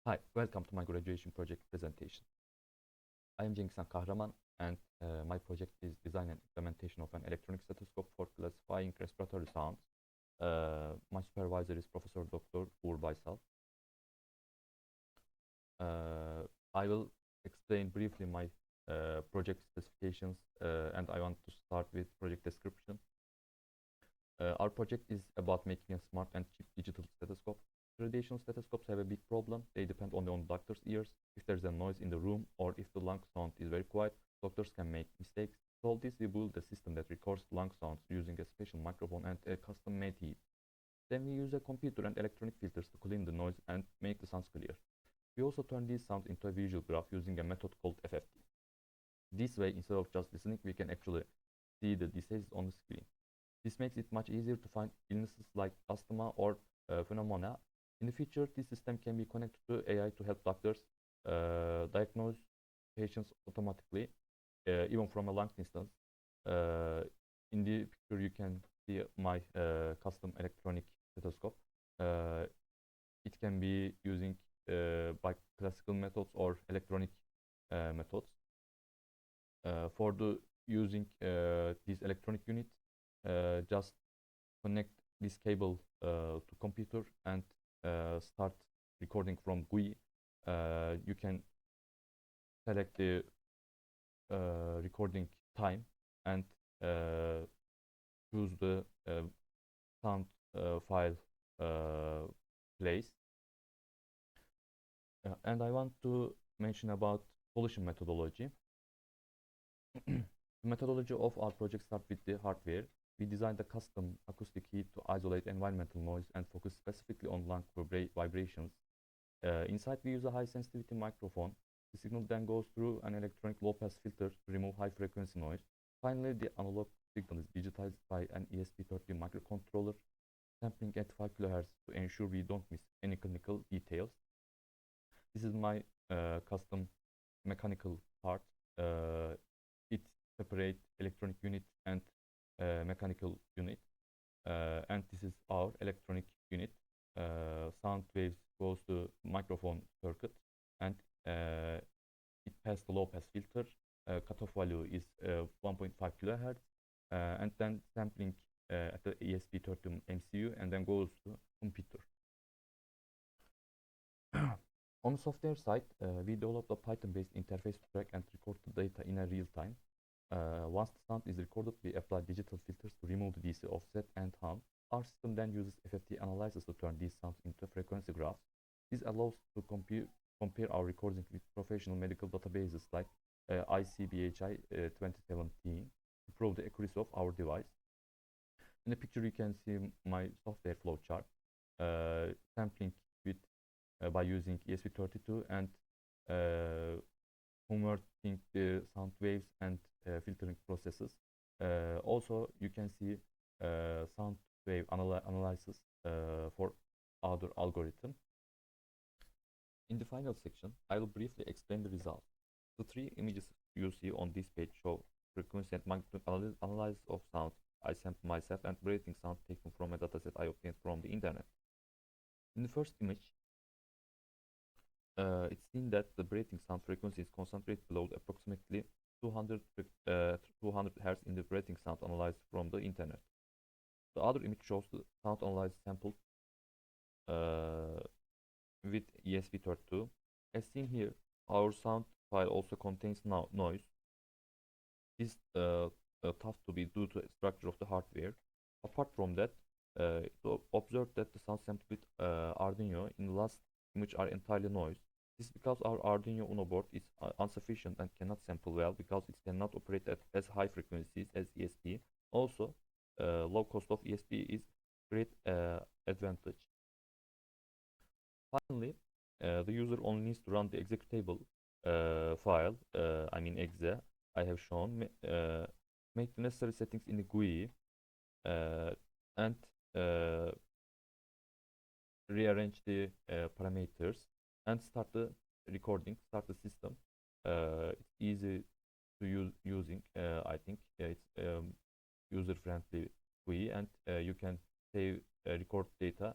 Hi, welcome to my graduation project presentation. I am Cengiz Kahraman, and my project is design and implementation of an electronic stethoscope for classifying respiratory sounds. My supervisor is Professor Dr. Uğur Baysal. I will explain briefly my project specifications, and I want to start with project description. Our project is about making a smart and cheap digital stethoscope. Traditional stethoscopes have a big problem. They depend only on the doctor's ears. If there's a noise in the room or if the lung sound is very quiet, doctors can make mistakes. To solve this, we build a system that records lung sounds using a special microphone and a custom-made heat. Then we use a computer and electronic filters to clean the noise and make the sounds clear. We also turn these sounds into a visual graph using a method called FFT. This way, instead of just listening, we can actually see the diseases on the screen. This makes it much easier to find illnesses like asthma or pneumonia. In the future, this system can be connected to AI to help doctors diagnose patients automatically, even from a lung distance. In the picture, you can see my custom electronic stethoscope. It can be using by classical methods or electronic methods. For the using this electronic unit, just connect this cable to computer and start recording from GUI. You can select the recording time and choose the sound file place. And I want to mention about solution methodology. The methodology of our project starts with the hardware. We designed a custom acoustic heat to isolate environmental noise and focus specifically on lung vibrations. Inside, we use a high sensitivity microphone. The signal then goes through an electronic low pass filter to remove high frequency noise. Finally, the analog signal is digitized by an ESP32 microcontroller, sampling at 5 kHz to ensure we don't miss any clinical details. This is my custom mechanical part. It separates electronic unit and mechanical unit, and this is our electronic unit. Sound waves goes to microphone circuit, and it passes the low pass filter. Cutoff value is 1.5 kHz, and then sampling at the ESP32 MCU, and then goes to computer. On the software side, we developed a Python-based interface to track and record the data in a real time. Once the sound is recorded, we apply digital filters to remove the DC offset and hum. Our system then uses FFT analysis to turn these sounds into frequency graphs. This allows to compare our recordings with professional medical databases like ICBHI 2017 to prove the accuracy of our device. In the picture, you can see my software flowchart, sampling with by using ESP32 and converting the sound waves and filtering processes. Also, you can see sound wave analysis for other algorithm. In the final section, I will briefly explain the results. The three images you see on this page show frequency and magnitude analysis of sound I sampled myself and breathing sound taken from a dataset I obtained from the internet. In the first image, it's seen that the breathing sound frequency is concentrated below approximately 200 Hz in the breathing sound analyzed from the internet. The other image shows the sound analyzed sample with ESP32. As seen here, our sound file also contains noise. This is tough to be due to the structure of the hardware. Apart from that, observe that the sound sampled with Arduino in the last image are entirely noise. This is because our Arduino Uno board is insufficient and cannot sample well because it cannot operate at as high frequencies as ESP. Also, low cost of ESP is great advantage. Finally, the user only needs to run the executable file, I mean exe, I have shown, make the necessary settings in the GUI, and rearrange the parameters and start the recording, start the system. It's easy to using, I think. It's user-friendly GUI, and you can save record data